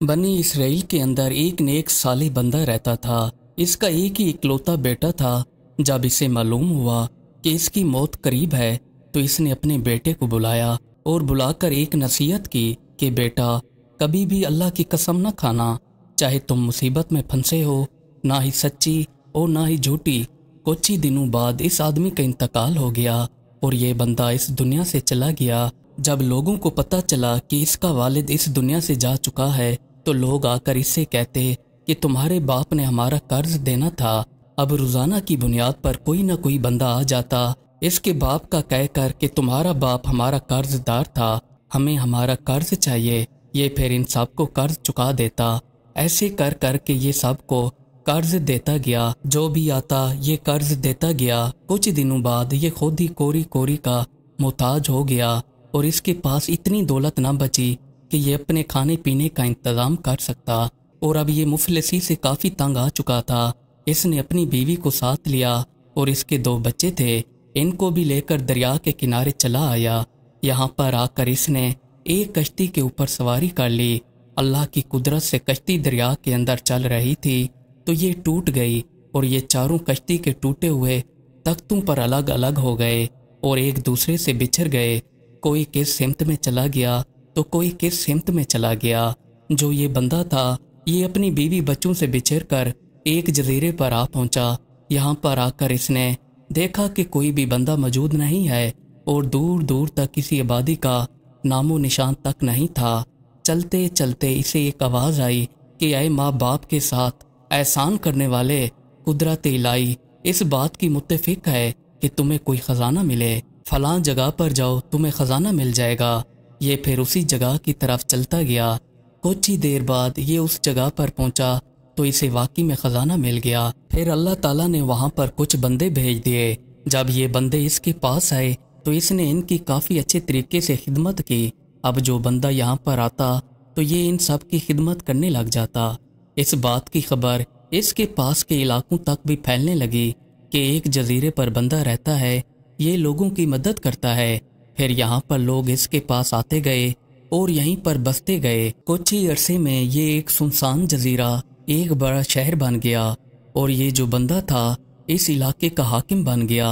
बनी इसराइल के अंदर एक नेक साले बंदा रहता था। इसका एक ही इकलौता बेटा था। जब इसे मालूम हुआ कि इसकी मौत करीब है तो इसने अपने बेटे को बुलाया और बुलाकर एक नसीहत की कि बेटा, कभी भी अल्लाह की कसम न खाना, चाहे तुम मुसीबत में फंसे हो, ना ही सच्ची और ना ही झूठी। कुछ ही दिनों बाद इस आदमी का इंतकाल हो गया और ये बंदा इस दुनिया से चला गया। जब लोगों को पता चला कि इसका वालिद इस दुनिया से जा चुका है तो लोग आकर इससे कहते कि तुम्हारे बाप ने हमारा कर्ज देना था। अब रोजाना की बुनियाद पर कोई ना कोई बंदा आ जाता इसके बाप का कहकर कि तुम्हारा बाप हमारा कर्जदार था, हमें हमारा कर्ज चाहिए। ये फिर इन सबको कर्ज चुका देता। ऐसे कर कर के ये सबको कर्ज देता गया। जो भी आता ये कर्ज देता गया। कुछ दिनों बाद ये खुद ही कोरी कोरी का मोहताज हो गया और इसके पास इतनी दौलत न बची कि ये अपने खाने पीने का इंतज़ाम कर सकता। और अब ये मुफलिसी से काफ़ी तंग आ चुका था। इसने अपनी बीवी को साथ लिया और इसके 2 बच्चे थे, इनको भी लेकर दरिया के किनारे चला आया। यहाँ पर आकर इसने एक कश्ती के ऊपर सवारी कर ली। अल्लाह की कुदरत से कश्ती दरिया के अंदर चल रही थी तो ये टूट गई और ये चारों कश्ती के टूटे हुए तख्तों पर अलग अलग हो गए और एक दूसरे से बिछड़ गए। कोई किस सिमत में चला गया तो कोई किस सिमत में चला गया। जो ये बंदा था ये अपनी बीवी बच्चों से बिछड़ कर एक जजीरे पर आ पहुंचा। यहाँ पर आकर इसने देखा कि कोई भी बंदा मौजूद नहीं है और दूर दूर तक किसी आबादी का नामो निशान तक नहीं था। चलते चलते इसे एक आवाज़ आई कि आए माँ बाप के साथ एहसान करने वाले, कुदरत इलाही इस बात की मुत्तफिक है कि तुम्हें कोई ख़जाना मिले। फलां जगह पर जाओ, तुम्हें ख़जाना मिल जाएगा। ये फिर उसी जगह की तरफ चलता गया। कुछ ही देर बाद ये उस जगह पर पहुंचा तो इसे वाकई में ख़जाना मिल गया। फिर अल्लाह ताला ने वहाँ पर कुछ बंदे भेज दिए। जब ये बंदे इसके पास आए तो इसने इनकी काफ़ी अच्छे तरीके से खिदमत की। अब जो बंदा यहाँ पर आता तो ये इन सब की खिदमत करने लग जाता। इस बात की खबर इसके पास के इलाकों तक भी फैलने लगी कि एक जजीरे पर बंदा रहता है, ये लोगों की मदद करता है। फिर यहाँ पर लोग इसके पास आते गए और यहीं पर बसते गए। कुछ ही अरसे में ये एक सुनसान जजीरा एक बड़ा शहर बन गया और ये जो बंदा था इस इलाके का हाकिम बन गया।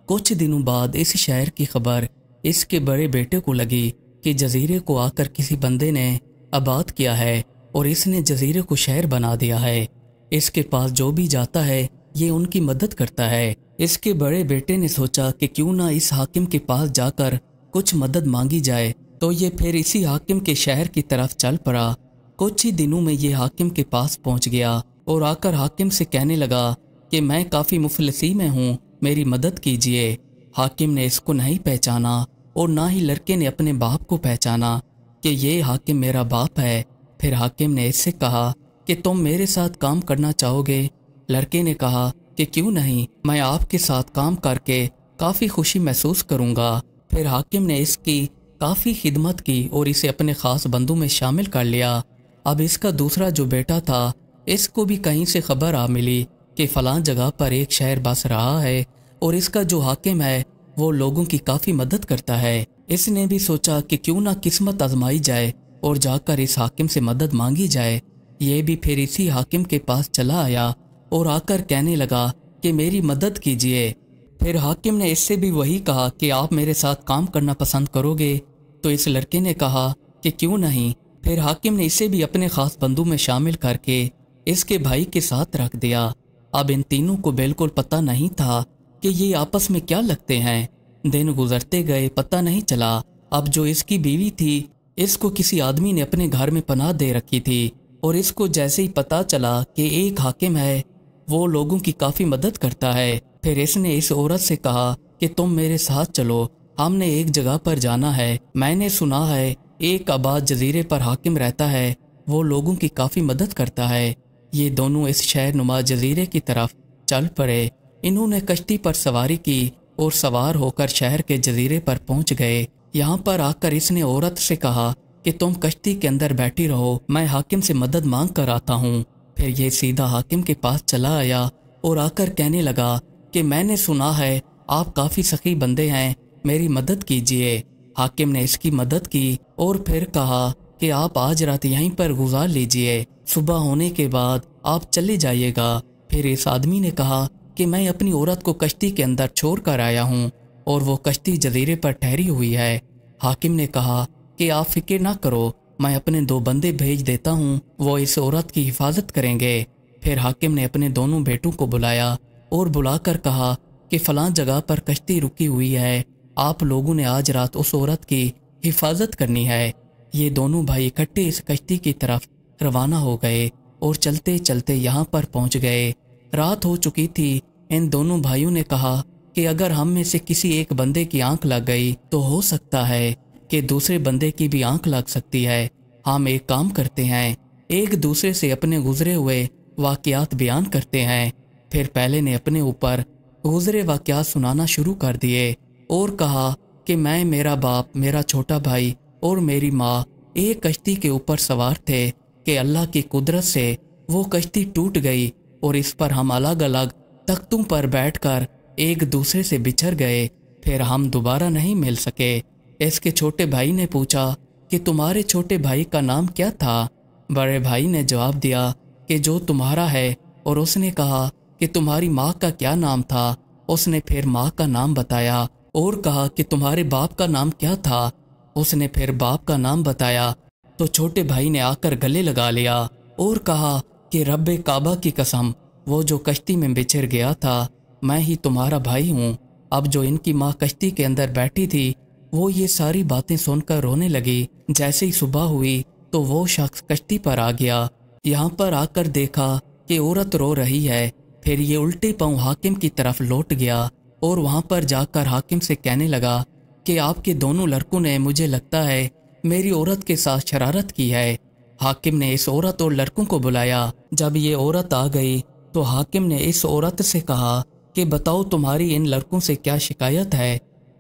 कुछ दिनों बाद इस शहर की खबर इसके बड़े बेटे को लगी कि जजीरे को आकर किसी बंदे ने आबाद किया है और इसने जजीरे को शहर बना दिया है। इसके पास जो भी जाता है ये उनकी मदद करता है। इसके बड़े बेटे ने सोचा कि क्यों ना इस हाकिम के पास जाकर कुछ मदद मांगी जाए, तो ये फिर इसी हाकिम के शहर की तरफ चल पड़ा। कुछ ही दिनों में ये हाकिम के पास पहुंच गया और आकर हाकिम से कहने लगा कि मैं काफ़ी मुफलिसी में हूँ, मेरी मदद कीजिए। हाकिम ने इसको नहीं पहचाना और ना ही लड़के ने अपने बाप को पहचाना कि ये हाकिम मेरा बाप है। फिर हाकिम ने इससे कहा कि तुम मेरे साथ काम करना चाहोगे? लड़के ने कहा कि क्यों नहीं, मैं आपके साथ काम करके काफ़ी खुशी महसूस करूँगा। फिर हाकिम ने इसकी काफ़ी खिदमत की और इसे अपने ख़ास बंदों में शामिल कर लिया। अब इसका दूसरा जो बेटा था इसको भी कहीं से खबर आ मिली कि फ़लाँ जगह पर एक शहर बस रहा है और इसका जो हाकिम है वो लोगों की काफ़ी मदद करता है। इसने भी सोचा कि क्यों ना किस्मत आजमाई जाए और जाकर इस हाकिम से मदद मांगी जाए। ये भी फिर इसी हाकिम के पास चला आया और आकर कहने लगा कि मेरी मदद कीजिए। फिर हाकिम ने इससे भी वही कहा कि आप मेरे साथ काम करना पसंद करोगे? तो इस लड़के ने कहा कि क्यों नहीं। फिर हाकिम ने इसे भी अपने ख़ास बंदों में शामिल करके इसके भाई के साथ रख दिया। अब इन तीनों को बिल्कुल पता नहीं था कि ये आपस में क्या लगते हैं। दिन गुजरते गए, पता नहीं चला। अब जो इसकी बीवी थी इसको किसी आदमी ने अपने घर में पनाह दे रखी थी और इसको जैसे ही पता चला कि एक हाकिम है वो लोगों की काफ़ी मदद करता है, फिर इसने इस औरत से कहा कि तुम मेरे साथ चलो, हमने एक जगह पर जाना है। मैंने सुना है एक आबाद जजीरे पर हाकिम रहता है, वो लोगों की काफ़ी मदद करता है। ये दोनों इस शहर नुमा जजीरे की तरफ चल पड़े। इन्होंने कश्ती पर सवारी की और सवार होकर शहर के जजीरे पर पहुंच गए। यहाँ पर आकर इसने औरत से कहा कि तुम कश्ती के अंदर बैठी रहो, मैं हाकिम से मदद मांग कर आता हूँ। फिर ये सीधा हाकिम के पास चला आया और आकर कहने लगा कि मैंने सुना है आप काफ़ी सखी बंदे हैं, मेरी मदद कीजिए। हाकिम ने इसकी मदद की और फिर कहा کہ آپ آج رات یہیں پر گزار لیجئے، صبح ہونے کے بعد آپ چلے جائیے گا۔ پھر اس آدمی نے کہا کہ میں اپنی عورت کو کشتی کے اندر چھوڑ کر آیا ہوں اور وہ کشتی جزیرے پر ٹھہری ہوئی ہے۔ حاکم نے کہا کہ آپ فکر نہ کرو، میں اپنے 2 بندے بھیج دیتا ہوں، وہ اس عورت کی حفاظت کریں گے۔ پھر حاکم نے اپنے دونوں بیٹوں کو بلایا اور بلا کر کہا کہ فلاں جگہ پر کشتی رکی ہوئی ہے، آپ لوگوں نے آج رات اس عورت کی حفاظت کرنی ہے۔ یہ دونوں بھائی اکٹھے اس کشتی کی طرف روانہ ہو گئے اور چلتے چلتے یہاں پر پہنچ گئے۔ رات ہو چکی تھی۔ ان دونوں بھائیوں نے کہا کہ اگر ہم میں سے کسی ایک بندے کی آنکھ لگ گئی تو ہو سکتا ہے کہ دوسرے بندے کی بھی آنکھ لگ سکتی ہے۔ ہم ایک کام کرتے ہیں، ایک دوسرے سے اپنے گزرے ہوئے واقعات بیان کرتے ہیں۔ پھر پہلے نے اپنے اوپر گزرے واقعات سنانا شروع کر دیے اور کہا کہ میں، میرا باپ، میرا چھوٹا بھائی اور میری ماں ایک کشتی کے اوپر سوار تھے کہ اللہ کی قدرت سے وہ کشتی ٹوٹ گئی اور اس پر ہم الگ الگ تختوں پر بیٹھ کر ایک دوسرے سے بچھڑ گئے، پھر ہم دوبارہ نہیں مل سکے۔ اس کے چھوٹے بھائی نے پوچھا کہ تمہارے چھوٹے بھائی کا نام کیا تھا؟ بڑے بھائی نے جواب دیا کہ جو تمہارا ہے، اور اس نے کہا کہ تمہاری ماں کا کیا نام تھا؟ اس نے پھر ماں کا نام بتایا اور کہا کہ تمہارے باپ کا نام کیا تھا؟ اس نے پھر باپ کا نام بتایا۔ تو چھوٹے بھائی نے آ کر گلے لگا لیا اور کہا کہ رب کعبہ کی قسم، وہ جو کشتی میں بچھڑ گیا تھا میں ہی تمہارا بھائی ہوں۔ اب جو ان کی ماں کشتی کے اندر بیٹھی تھی وہ یہ ساری باتیں سن کر رونے لگی۔ جیسے ہی صبح ہوئی تو وہ شخص کشتی پر آ گیا۔ یہاں پر آ کر دیکھا کہ عورت رو رہی ہے۔ پھر یہ الٹے پاؤں حاکم کی طرف لوٹ گیا اور وہاں پر جا کر حاکم سے کہنے لگا کہ آپ کے دونوں لڑکوں نے، مجھے لگتا ہے، میری عورت کے ساتھ شرارت کی ہے۔ حاکم نے اس عورت اور لڑکوں کو بلایا۔ جب یہ عورت آ گئی تو حاکم نے اس عورت سے کہا کہ بتاؤ تمہاری ان لڑکوں سے کیا شکایت ہے؟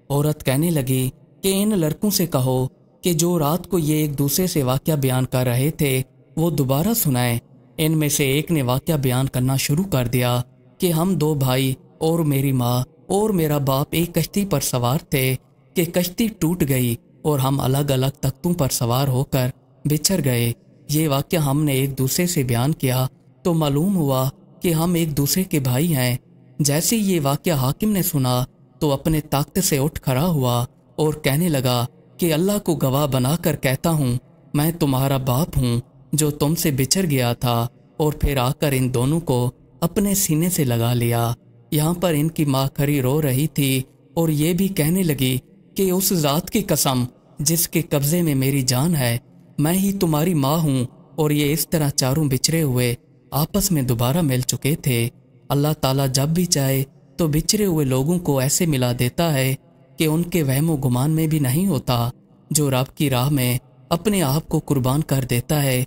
عورت کہنے لگی کہ ان لڑکوں سے کہو کہ جو رات کو یہ ایک دوسرے سے واقعہ بیان کر رہے تھے وہ دوبارہ سنائیں۔ ان میں سے ایک نے واقعہ بیان کرنا شروع کر دیا کہ ہم 2 بھائی اور میری ماں اور میرا باپ ایک کشتی پر سوار تھے کہ کشتی ٹوٹ گئی اور ہم الگ الگ تختوں پر سوار ہو کر بچھڑ گئے۔ یہ واقعہ ہم نے ایک دوسرے سے بیان کیا تو معلوم ہوا کہ ہم ایک دوسرے کے بھائی ہیں۔ جیسے یہ واقعہ حاکم نے سنا تو اپنے تخت سے اٹھ کھڑا ہوا اور کہنے لگا کہ اللہ کو گواہ بنا کر کہتا ہوں، میں تمہارا باپ ہوں جو تم سے بچھڑ گیا تھا، اور پھر آ کر ان دونوں کو اپنے سینے سے لگا لیا۔ یہاں پر ان کی ماں کھڑی رو رہی تھی اور یہ بھی کہنے لگی کہ اس ذات کی قسم جس کے قبضے میں میری جان ہے، میں ہی تمہاری ماں ہوں۔ اور یہ اس طرح چاروں بچھڑے ہوئے آپس میں دوبارہ مل چکے تھے۔ اللہ تعالیٰ جب بھی چاہے تو بچھڑے ہوئے لوگوں کو ایسے ملا دیتا ہے کہ ان کے وہم و گمان میں بھی نہیں ہوتا۔ جو رب کی راہ میں اپنے آپ کو قربان کر دیتا ہے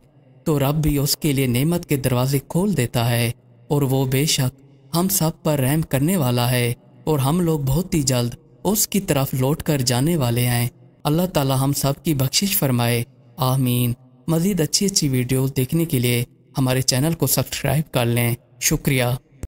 تو رب بھی اس کے لیے نعمت کے دروازے کھول دیتا ہے، اور وہ بے شک ہم سب پر رحم کرنے والا ہے، اور ہم لوگ بہت ہی جلد اس کی طرف لوٹ کر جانے والے ہیں۔ اللہ تعالی ہم سب کی بخشش فرمائے، آمین۔ مزید اچھی ویڈیوز دیکھنے کے لیے ہمارے چینل کو سبسکرائب کر لیں۔ شکریہ۔